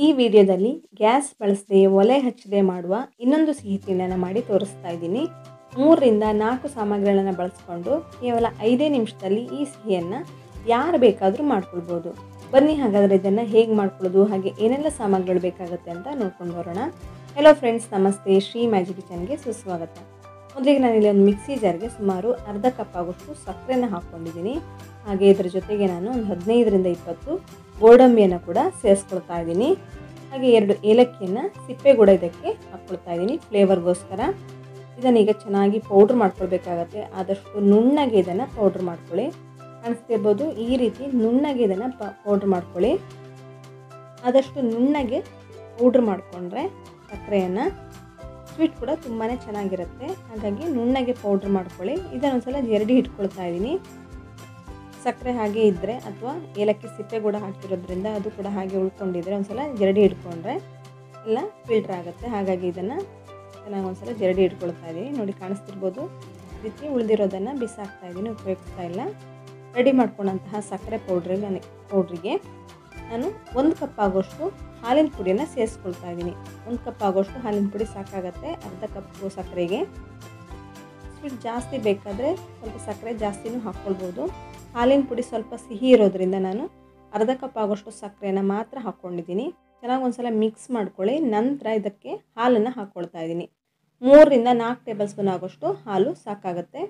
ಈ ವಿಡಿಯೋದಲ್ಲಿ ಗ್ಯಾಸ್ ಬಳಸದೆ ಒಲೆ ಹಚ್ಚದೆ ಮಾಡುವ ಇನ್ನೊಂದು ಸಿಹಿ ತಿಂಡಿಯನ್ನು ಮಾಡಿ ತೋರಿಸ್ತಾ ಇದ್ದೀನಿ. 3 ರಿಂದ 4 ಸಾಮಗ್ರಿಗಳನ್ನು ಬಳಸಿಕೊಂಡು ಕೇವಲ 5 ನಿಮಿಷದಲ್ಲಿ ಈ ಸಿಹಿಯನ್ನು ಯಾರು ಬೇಕಾದರೂ ಮಾಡ್ಕೊಳ್ಬೋದು. ಬನ್ನಿ ಹಾಗಾದರೆ ಇದನ್ನು ಹೇಗೆ ಮಾಡ್ಕೊಳ್ಳೋದು ಹಾಗೆ ಏನೆಲ್ಲ ಸಾಮಗ್ರಿಗಳು ಬೇಕಾಗುತ್ತೆ ಅಂತ ನೋಡ್ಕೊಂಡು ಬರೋಣ. ಹೆಲೋ ಫ್ರೆಂಡ್ಸ್, ನಮಸ್ತೆ. ಶ್ರೀ ಮ್ಯಾಜಿಕ್ ಕಿಚನ್ಗೆ ಸುಸ್ವಾಗತ. ಮೊದಲಿಗೆ ನಾನಿಲ್ಲಿ ಒಂದು ಮಿಕ್ಸಿ ಜಾರ್ಗೆ ಸುಮಾರು ಅರ್ಧ ಕಪ್ ಆಗೋಷ್ಟು ಸಕ್ಕರೆನ ಹಾಕ್ಕೊಂಡಿದ್ದೀನಿ. ಹಾಗೆ ಇದರ ಜೊತೆಗೆ ನಾನು ಒಂದು 15 ರಿಂದ 20 ಗೋಡಂಬಿಯನ್ನು ಕೂಡ ಸೇರಿಸ್ಕೊಳ್ತಾ ಇದ್ದೀನಿ. ಹಾಗೆ 2 ಏಲಕ್ಕಿಯನ್ನು ಸಿಪ್ಪೆಗೂಡ ಇದಕ್ಕೆ ಹಾಕ್ಕೊಳ್ತಾ ಇದ್ದೀನಿ ಫ್ಲೇವರ್ಗೋಸ್ಕರ. ಇದನ್ನೀಗ ಚೆನ್ನಾಗಿ ಪೌಡ್ರ್ ಮಾಡ್ಕೊಳ್ಬೇಕಾಗತ್ತೆ. ಆದಷ್ಟು ನುಣ್ಣಗೆ ಇದನ್ನು ಪೌಡ್ರ್ ಮಾಡ್ಕೊಳ್ಳಿ. ಕಾಣಿಸ್ತಿರ್ಬೋದು, ಈ ರೀತಿ ನುಣ್ಣಗೆ ಇದನ್ನು ಪೌಡ್ರ್ ಮಾಡ್ಕೊಳ್ಳಿ. ಆದಷ್ಟು ನುಣ್ಣಗೆ ಪೌಡ್ರ್ ಮಾಡಿಕೊಂಡ್ರೆ ಸಕ್ಕರೆಯನ್ನು ಸ್ವೀಟ್ ಕೂಡ ತುಂಬಾ ಚೆನ್ನಾಗಿರುತ್ತೆ. ಹಾಗಾಗಿ ನುಣ್ಣಗೆ ಪೌಡ್ರ್ ಮಾಡ್ಕೊಳ್ಳಿ. ಇದನ್ನೊಂದ್ಸಲ ಜರಡಿ ಇಟ್ಕೊಳ್ತಾ ಇದ್ದೀನಿ. ಸಕ್ಕರೆ ಹಾಗೆ ಇದ್ದರೆ ಅಥವಾ ಏಲಕ್ಕಿ ಸಿಪ್ಪೆ ಕೂಡ ಹಾಕಿರೋದ್ರಿಂದ ಅದು ಕೂಡ ಹಾಗೆ ಉಳ್ಕೊಂಡಿದ್ರೆ ಒಂದ್ಸಲ ಜರಡಿ ಇಟ್ಕೊಂಡ್ರೆ ಎಲ್ಲ ಫಿಲ್ಟ್ರ್ ಆಗುತ್ತೆ. ಹಾಗಾಗಿ ಇದನ್ನು ಚೆನ್ನಾಗಿ ಒಂದ್ಸಲ ಜರಡಿ ಇಟ್ಕೊಳ್ತಾ ಇದ್ದೀನಿ. ನೋಡಿ, ಕಾಣಿಸ್ತಿರ್ಬೋದು, ಈ ರೀತಿ ಉಳಿದಿರೋದನ್ನು ಬಿಸಾಕ್ತಾ ಇದ್ದೀನಿ, ಉಪಯೋಗಿಸ್ತಾ ಇಲ್ಲ. ರೆಡಿ ಮಾಡ್ಕೊಂಡಂತಹ ಸಕ್ಕರೆ ಪೌಡ್ರಿಗೆ ನಾನು 1 ಕಪ್ ಆಗೋಷ್ಟು ಹಾಲಿನ ಪುಡಿಯನ್ನು ಸೇರಿಸ್ಕೊಳ್ತಾ ಇದ್ದೀನಿ. 1 ಕಪ್ ಆಗೋಷ್ಟು ಹಾಲಿನ ಪುಡಿ ಸಾಕಾಗತ್ತೆ ಅರ್ಧ ಕಪ್ ಸಕ್ಕರೆಗೆ. ಸ್ವೀಟ್ ಜಾಸ್ತಿ ಬೇಕಾದರೆ ಸ್ವಲ್ಪ ಸಕ್ಕರೆ ಜಾಸ್ತಿನೂ ಹಾಕ್ಕೊಳ್ಬೋದು. ಹಾಲಿನ ಪುಡಿ ಸ್ವಲ್ಪ ಸಿಹಿ ಇರೋದ್ರಿಂದ ನಾನು ಅರ್ಧ ಕಪ್ ಆಗೋಷ್ಟು ಸಕ್ಕರೆನ ಮಾತ್ರ ಹಾಕ್ಕೊಂಡಿದ್ದೀನಿ. ಚೆನ್ನಾಗಿ ಒಂದ್ಸಲ ಮಿಕ್ಸ್ ಮಾಡ್ಕೊಳ್ಳಿ. ನಂತರ ಇದಕ್ಕೆ ಹಾಲನ್ನು ಹಾಕ್ಕೊಳ್ತಾ ಇದ್ದೀನಿ. 3 ರಿಂದ 4 ಟೇಬಲ್ ಸ್ಪೂನ್ ಆಗೋಷ್ಟು ಹಾಲು ಸಾಕಾಗುತ್ತೆ.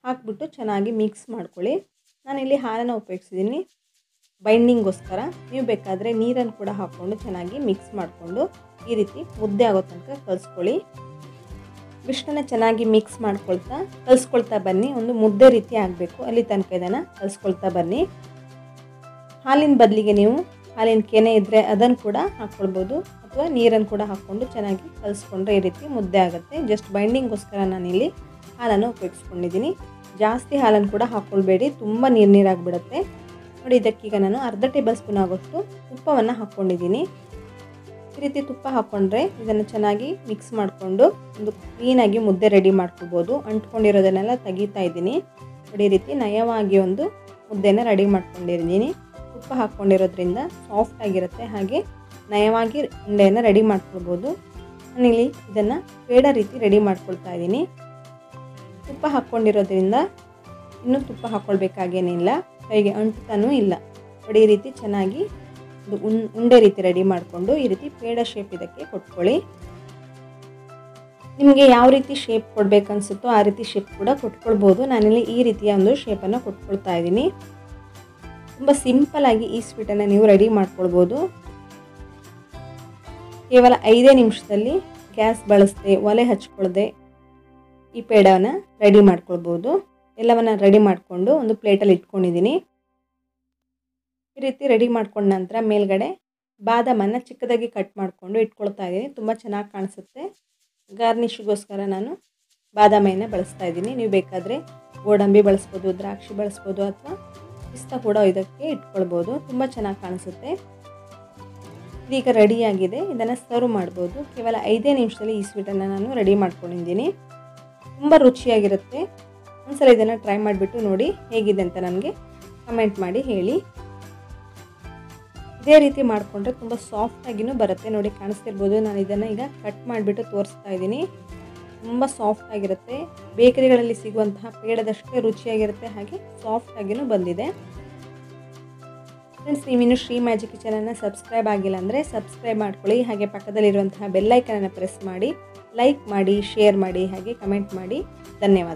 ಹಾಕ್ಬಿಟ್ಟು ಚೆನ್ನಾಗಿ ಮಿಕ್ಸ್ ಮಾಡ್ಕೊಳ್ಳಿ. ನಾನಿಲ್ಲಿ ಹಾಲನ್ನು ಉಪಯೋಗಿಸಿದ್ದೀನಿ ಬೈಂಡಿಂಗ್ಗೋಸ್ಕರ. ನೀವು ಬೇಕಾದರೆ ನೀರನ್ನು ಕೂಡ ಹಾಕ್ಕೊಂಡು ಚೆನ್ನಾಗಿ ಮಿಕ್ಸ್ ಮಾಡಿಕೊಂಡು ಈ ರೀತಿ ಮುದ್ದೆ ಆಗೋ ತನಕ ಕಲಿಸ್ಕೊಳ್ಳಿ. ಇಷ್ಟನ್ನು ಚೆನ್ನಾಗಿ ಮಿಕ್ಸ್ ಕಲಿಸ್ಕೊಳ್ತಾ ಬನ್ನಿ. ಒಂದು ಮುದ್ದೆ ರೀತಿ ಆಗಬೇಕು, ಅಲ್ಲಿ ತನಕ ಇದನ್ನು ಕಲಿಸ್ಕೊಳ್ತಾ ಬನ್ನಿ. ಹಾಲಿನ ಬದಲಿಗೆ ನೀವು ಹಾಲಿನ ಕೆನೆ ಇದ್ದರೆ ಅದನ್ನು ಕೂಡ ಹಾಕ್ಕೊಳ್ಬೋದು ಅಥವಾ ನೀರನ್ನು ಕೂಡ ಹಾಕ್ಕೊಂಡು ಚೆನ್ನಾಗಿ ಕಲಿಸ್ಕೊಂಡ್ರೆ ಈ ರೀತಿ ಮುದ್ದೆ ಆಗುತ್ತೆ. ಜಸ್ಟ್ ಬೈಂಡಿಂಗ್ಗೋಸ್ಕರ ನಾನಿಲ್ಲಿ ಹಾಲನ್ನು ಉಪಯೋಗಿಸ್ಕೊಂಡಿದ್ದೀನಿ. ಜಾಸ್ತಿ ಹಾಲನ್ನು ಕೂಡ ಹಾಕ್ಕೊಳ್ಬೇಡಿ, ತುಂಬ ನೀರಾಗಿಬಿಡುತ್ತೆ. ನೋಡಿ, ಇದಕ್ಕೀಗ ನಾನು ಅರ್ಧ ಟೇಬಲ್ ಸ್ಪೂನ್ ಆಗೋಷ್ಟು ತುಪ್ಪವನ್ನು ಹಾಕ್ಕೊಂಡಿದ್ದೀನಿ. ಈ ರೀತಿ ತುಪ್ಪ ಹಾಕ್ಕೊಂಡ್ರೆ ಇದನ್ನು ಚೆನ್ನಾಗಿ ಮಿಕ್ಸ್ ಮಾಡಿಕೊಂಡು ಒಂದು ಕ್ಲೀನಾಗಿ ಮುದ್ದೆ ರೆಡಿ ಮಾಡ್ಕೊಳ್ಬೋದು. ಅಂಟ್ಕೊಂಡಿರೋದನ್ನೆಲ್ಲ ತೆಗಿತಾ ಇದ್ದೀನಿ. ನೋಡಿ, ಈ ರೀತಿ ನಯವಾಗಿ ಒಂದು ಮುದ್ದೆನ ರೆಡಿ ಮಾಡ್ಕೊಂಡಿದ್ದೀನಿ. ತುಪ್ಪ ಹಾಕ್ಕೊಂಡಿರೋದ್ರಿಂದ ಸಾಫ್ಟ್ ಆಗಿರುತ್ತೆ, ಹಾಗೆ ನಯವಾಗಿ ಉಂಡೆಯನ್ನು ರೆಡಿ ಮಾಡ್ಕೊಳ್ಬೋದು. ನಾನಿಲ್ಲಿ ಇದನ್ನು ಪೇಡ ರೀತಿ ರೆಡಿ ಮಾಡ್ಕೊಳ್ತಾ ಇದ್ದೀನಿ. ತುಪ್ಪ ಹಾಕ್ಕೊಂಡಿರೋದ್ರಿಂದ ಇನ್ನೂ ತುಪ್ಪ ಹಾಕ್ಕೊಳ್ಬೇಕಾಗೇನಿಲ್ಲ, ಕೈಗೆ ಅಂಟುತ್ತಾನೂ ಇಲ್ಲ. ನೋಡಿ, ಈ ರೀತಿ ಚೆನ್ನಾಗಿ ಒಂದು ಉಂಡೆ ರೀತಿ ರೆಡಿ ಮಾಡಿಕೊಂಡು ಈ ರೀತಿ ಪೇಡ ಶೇಪ್ ಇದಕ್ಕೆ ಕೊಟ್ಕೊಳ್ಳಿ. ನಿಮಗೆ ಯಾವ ರೀತಿ ಶೇಪ್ ಕೊಡಬೇಕನ್ಸುತ್ತೋ ಆ ರೀತಿ ಶೇಪ್ ಕೂಡ ಕೊಟ್ಕೊಳ್ಬೋದು. ನಾನಿಲ್ಲಿ ಈ ರೀತಿಯ ಒಂದು ಶೇಪನ್ನು ಕೊಟ್ಕೊಳ್ತಾ ಇದ್ದೀನಿ. ತುಂಬ ಸಿಂಪಲ್ಲಾಗಿ ಈ ಸ್ವೀಟನ್ನು ನೀವು ರೆಡಿ ಮಾಡ್ಕೊಳ್ಬೋದು. ಕೇವಲ 5 ನಿಮಿಷದಲ್ಲಿ ಗ್ಯಾಸ್ ಬಳಸದೆ ಒಲೆ ಹಚ್ಕೊಳ್ಳದೆ ಈ ಪೇಡವನ್ನು ರೆಡಿ ಮಾಡ್ಕೊಳ್ಬೋದು. ಎಲ್ಲವನ್ನು ರೆಡಿ ಮಾಡಿಕೊಂಡು ಒಂದು ಪ್ಲೇಟಲ್ಲಿ ಇಟ್ಕೊಂಡಿದ್ದೀನಿ. ಈ ರೀತಿ ರೆಡಿ ಮಾಡ್ಕೊಂಡ ನಂತರ ಮೇಲ್ಗಡೆ ಬಾದಾಮನ್ನು ಚಿಕ್ಕದಾಗಿ ಕಟ್ ಮಾಡಿಕೊಂಡು ಇಟ್ಕೊಳ್ತಾ ಇದ್ದೀನಿ. ತುಂಬ ಚೆನ್ನಾಗಿ ಕಾಣಿಸುತ್ತೆ. ಗಾರ್ನಿಷ್ಗೋಸ್ಕರ ನಾನು ಬಾದಾಮಿಯನ್ನು ಬಳಸ್ತಾ ಇದ್ದೀನಿ. ನೀವು ಬೇಕಾದರೆ ಗೋಡಂಬಿ ಬಳಸ್ಬೋದು, ದ್ರಾಕ್ಷಿ ಬಳಸ್ಬೋದು ಅಥವಾ ಪಿಸ್ತಾ ಕೂಡ ಇದಕ್ಕೆ ಇಟ್ಕೊಳ್ಬೋದು. ತುಂಬ ಚೆನ್ನಾಗಿ ಕಾಣಿಸುತ್ತೆ. ಇದೀಗ ರೆಡಿಯಾಗಿದೆ. ಇದನ್ನು ಸರ್ವ್ ಮಾಡ್ಬೋದು. ಕೇವಲ 5 ನಿಮಿಷದಲ್ಲಿ ಈ ಸ್ವೀಟನ್ನು ನಾನು ರೆಡಿ ಮಾಡ್ಕೊಂಡಿದ್ದೀನಿ. ತುಂಬ ರುಚಿಯಾಗಿರುತ್ತೆ. ಒಂದ್ಸಲ ಇದನ್ನು ಟ್ರೈ ಮಾಡಿಬಿಟ್ಟು ನೋಡಿ ಹೇಗಿದೆ ಅಂತ ನನಗೆ ಕಮೆಂಟ್ ಮಾಡಿ ಹೇಳಿ. ಇದೇ ರೀತಿ ಮಾಡಿಕೊಂಡ್ರೆ ತುಂಬ ಸಾಫ್ಟಾಗಿಯೂ ಬರುತ್ತೆ. ನೋಡಿ, ಕಾಣಿಸ್ತಿರ್ಬೋದು, ನಾನು ಇದನ್ನು ಈಗ ಕಟ್ ಮಾಡಿಬಿಟ್ಟು ತೋರಿಸ್ತಾ ಇದ್ದೀನಿ. ತುಂಬ ಸಾಫ್ಟಾಗಿರುತ್ತೆ. ಬೇಕರಿಗಳಲ್ಲಿ ಸಿಗುವಂತಹ ಪೇಡದಷ್ಟೇ ರುಚಿಯಾಗಿರುತ್ತೆ, ಹಾಗೆ ಸಾಫ್ಟಾಗಿಯೂ ಬಂದಿದೆ. ಫ್ರೆಂಡ್ಸ್, ನೀವಿನ್ನು ಶ್ರೀ ಮ್ಯಾಜಿಕ್ ಕಿಚನನ್ನು ಸಬ್ಸ್ಕ್ರೈಬ್ ಆಗಿಲ್ಲ ಅಂದರೆ ಸಬ್ಸ್ಕ್ರೈಬ್ ಮಾಡ್ಕೊಳ್ಳಿ. ಹಾಗೆ ಪಕ್ಕದಲ್ಲಿರುವಂತಹ ಬೆಲ್ಲೈಕನನ್ನು ಪ್ರೆಸ್ ಮಾಡಿ, ಲೈಕ್ ಮಾಡಿ, ಶೇರ್ ಮಾಡಿ, ಹಾಗೆ ಕಮೆಂಟ್ ಮಾಡಿ. ಧನ್ಯವಾದ.